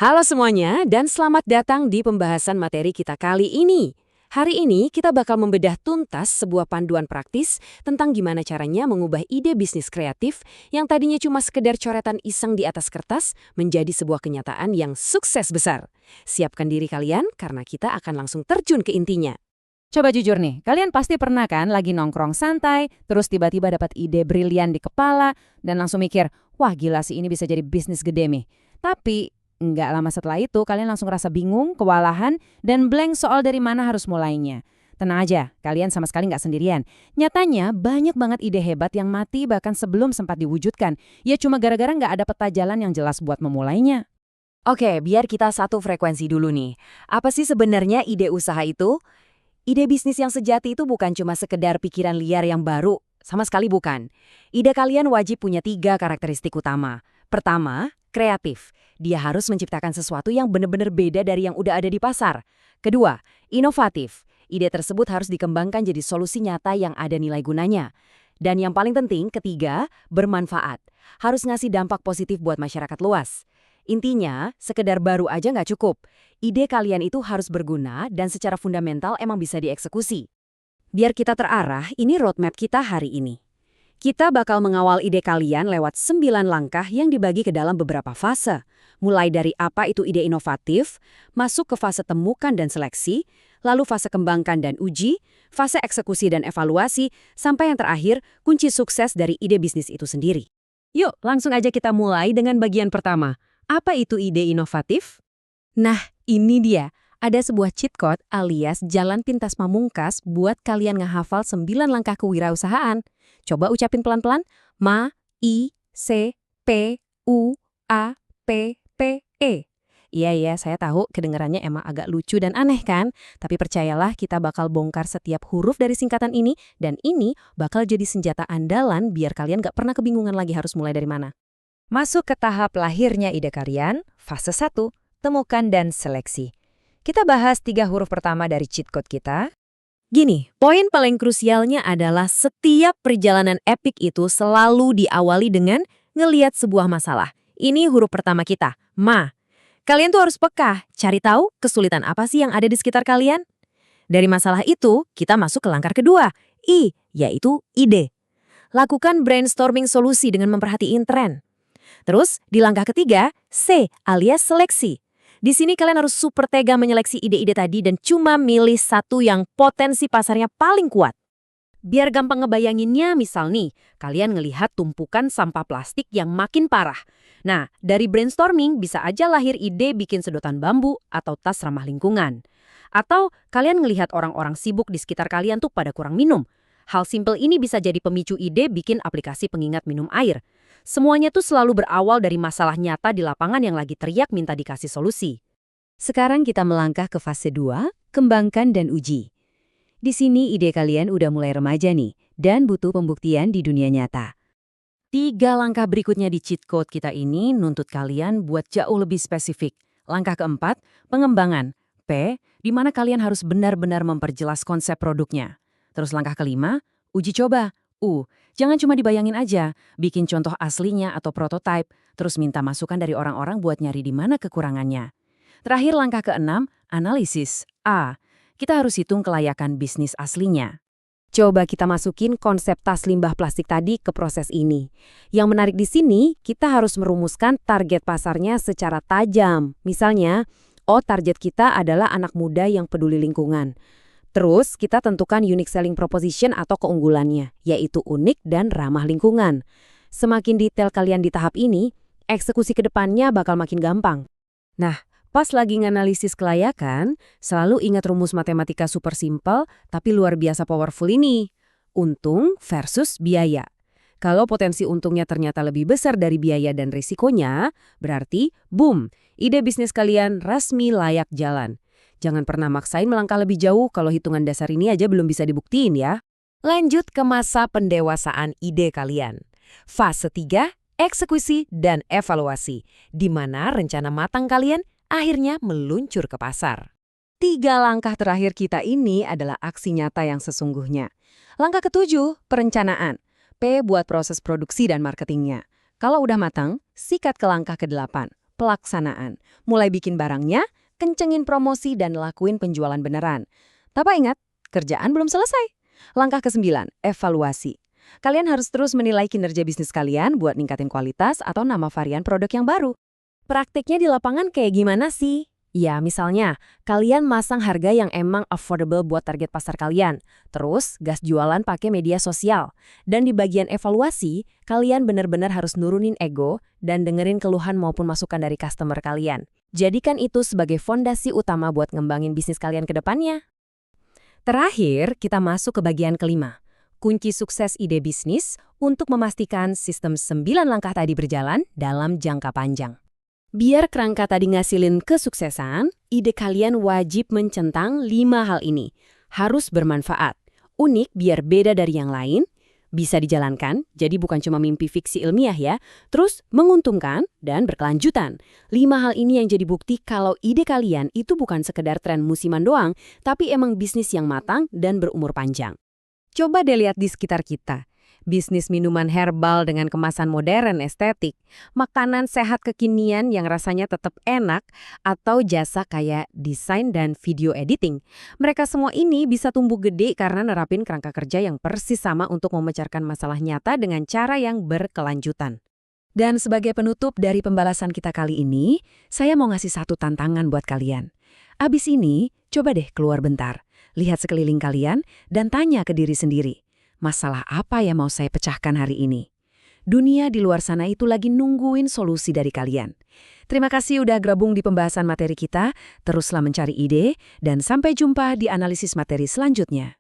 Halo semuanya, dan selamat datang di pembahasan materi kita kali ini. Hari ini kita bakal membedah tuntas sebuah panduan praktis tentang gimana caranya mengubah ide bisnis kreatif yang tadinya cuma sekedar coretan iseng di atas kertas menjadi sebuah kenyataan yang sukses besar. Siapkan diri kalian karena kita akan langsung terjun ke intinya. Coba jujur nih, kalian pasti pernah kan lagi nongkrong santai, terus tiba-tiba dapat ide brilian di kepala, dan langsung mikir, wah gila sih ini bisa jadi bisnis gede nih. Tapi, nggak lama setelah itu kalian langsung rasa bingung, kewalahan, dan blank soal dari mana harus mulainya. Tenang aja, kalian sama sekali nggak sendirian. Nyatanya, banyak banget ide hebat yang mati bahkan sebelum sempat diwujudkan. Ya cuma gara-gara nggak ada peta jalan yang jelas buat memulainya. Oke, biar kita satu frekuensi dulu nih. Apa sih sebenarnya ide usaha itu? Ide bisnis yang sejati itu bukan cuma sekedar pikiran liar yang baru, sama sekali bukan. Ide kalian wajib punya 3 karakteristik utama. Pertama, kreatif. Dia harus menciptakan sesuatu yang benar-benar beda dari yang udah ada di pasar. Kedua, inovatif. Ide tersebut harus dikembangkan jadi solusi nyata yang ada nilai gunanya. Dan yang paling penting, ketiga, bermanfaat. Harus ngasih dampak positif buat masyarakat luas. Intinya, sekedar baru aja nggak cukup. Ide kalian itu harus berguna dan secara fundamental emang bisa dieksekusi. Biar kita terarah, ini roadmap kita hari ini. Kita bakal mengawal ide kalian lewat 9 langkah yang dibagi ke dalam beberapa fase. Mulai dari apa itu ide inovatif, masuk ke fase temukan dan seleksi, lalu fase kembangkan dan uji, fase eksekusi dan evaluasi, sampai yang terakhir, kunci sukses dari ide bisnis itu sendiri. Yuk, langsung aja kita mulai dengan bagian pertama. Apa itu ide inovatif? Nah, ini dia. Ada sebuah cheat code alias jalan pintas pamungkas buat kalian ngehafal 9 langkah kewirausahaan. Coba ucapin pelan-pelan. M-A-I-C-P-U-A-P-P-E. Iya, saya tahu kedengarannya emang agak lucu dan aneh kan? Tapi percayalah kita bakal bongkar setiap huruf dari singkatan ini, dan ini bakal jadi senjata andalan biar kalian gak pernah kebingungan lagi harus mulai dari mana. Masuk ke tahap lahirnya ide kalian, fase 1, temukan dan seleksi. Kita bahas 3 huruf pertama dari cheat code kita. Gini, poin paling krusialnya adalah setiap perjalanan epik itu selalu diawali dengan ngeliat sebuah masalah. Ini huruf pertama kita, ma. Kalian tuh harus peka, cari tahu kesulitan apa sih yang ada di sekitar kalian. Dari masalah itu, kita masuk ke langkah kedua, I, yaitu ide. Lakukan brainstorming solusi dengan memperhatiin tren. Terus, di langkah ketiga, C, alias seleksi. Di sini kalian harus super tega menyeleksi ide-ide tadi dan cuma milih satu yang potensi pasarnya paling kuat. Biar gampang ngebayanginnya, misal nih, kalian ngelihat tumpukan sampah plastik yang makin parah. Nah, dari brainstorming bisa aja lahir ide bikin sedotan bambu atau tas ramah lingkungan. Atau kalian ngelihat orang-orang sibuk di sekitar kalian tuh pada kurang minum. Hal simpel ini bisa jadi pemicu ide bikin aplikasi pengingat minum air. Semuanya tuh selalu berawal dari masalah nyata di lapangan yang lagi teriak minta dikasih solusi. Sekarang kita melangkah ke fase 2, kembangkan dan uji. Di sini ide kalian udah mulai remaja nih, dan butuh pembuktian di dunia nyata. 3 langkah berikutnya di cheat code kita ini nuntut kalian buat jauh lebih spesifik. Langkah keempat, pengembangan. P, di mana kalian harus benar-benar memperjelas konsep produknya. Terus langkah kelima, uji coba. Jangan cuma dibayangin aja, bikin contoh aslinya atau prototipe, terus minta masukan dari orang-orang buat nyari di mana kekurangannya. Terakhir langkah keenam, analisis. A, kita harus hitung kelayakan bisnis aslinya. Coba kita masukin konsep tas limbah plastik tadi ke proses ini. Yang menarik di sini, kita harus merumuskan target pasarnya secara tajam. Misalnya, target kita adalah anak muda yang peduli lingkungan. Terus, kita tentukan unique selling proposition atau keunggulannya, yaitu unik dan ramah lingkungan. Semakin detail kalian di tahap ini, eksekusi ke depannya bakal makin gampang. Nah, pas lagi nganalisis kelayakan, selalu ingat rumus matematika super simple tapi luar biasa powerful ini. Untung versus biaya. Kalau potensi untungnya ternyata lebih besar dari biaya dan risikonya, berarti boom, ide bisnis kalian resmi layak jalan. Jangan pernah maksain melangkah lebih jauh kalau hitungan dasar ini aja belum bisa dibuktiin ya. Lanjut ke masa pendewasaan ide kalian. Fase 3, eksekusi dan evaluasi, di mana rencana matang kalian akhirnya meluncur ke pasar. 3 langkah terakhir kita ini adalah aksi nyata yang sesungguhnya. Langkah ke-7, perencanaan. P buat proses produksi dan marketingnya. Kalau udah matang, sikat ke langkah ke-8, pelaksanaan. Mulai bikin barangnya, kencengin promosi, dan lakuin penjualan beneran. Tapi ingat, kerjaan belum selesai. Langkah ke-9, evaluasi. Kalian harus terus menilai kinerja bisnis kalian buat ningkatin kualitas atau nama varian produk yang baru. Praktiknya di lapangan kayak gimana sih? Ya, misalnya, kalian masang harga yang emang affordable buat target pasar kalian. Terus, gas jualan pakai media sosial. Dan di bagian evaluasi, kalian benar-benar harus nurunin ego dan dengerin keluhan maupun masukan dari customer kalian. Jadikan itu sebagai fondasi utama buat ngembangin bisnis kalian ke depannya. Terakhir, kita masuk ke bagian kelima. Kunci sukses ide bisnis untuk memastikan sistem 9 langkah tadi berjalan dalam jangka panjang. Biar kerangka tadi ngasilin kesuksesan, ide kalian wajib mencentang 5 hal ini. Harus bermanfaat, unik biar beda dari yang lain, bisa dijalankan, jadi bukan cuma mimpi fiksi ilmiah ya, terus menguntungkan dan berkelanjutan. 5 hal ini yang jadi bukti kalau ide kalian itu bukan sekedar tren musiman doang, tapi emang bisnis yang matang dan berumur panjang. Coba deh lihat di sekitar kita. Bisnis minuman herbal dengan kemasan modern estetik, makanan sehat kekinian yang rasanya tetap enak, atau jasa kayak desain dan video editing. Mereka semua ini bisa tumbuh gede karena nerapin kerangka kerja yang persis sama untuk memecahkan masalah nyata dengan cara yang berkelanjutan. Dan sebagai penutup dari pembahasan kita kali ini, saya mau ngasih satu tantangan buat kalian. Abis ini, coba deh keluar bentar, lihat sekeliling kalian, dan tanya ke diri sendiri. Masalah apa yang mau saya pecahkan hari ini? Dunia di luar sana itu lagi nungguin solusi dari kalian. Terima kasih udah gabung di pembahasan materi kita, teruslah mencari ide, dan sampai jumpa di analisis materi selanjutnya.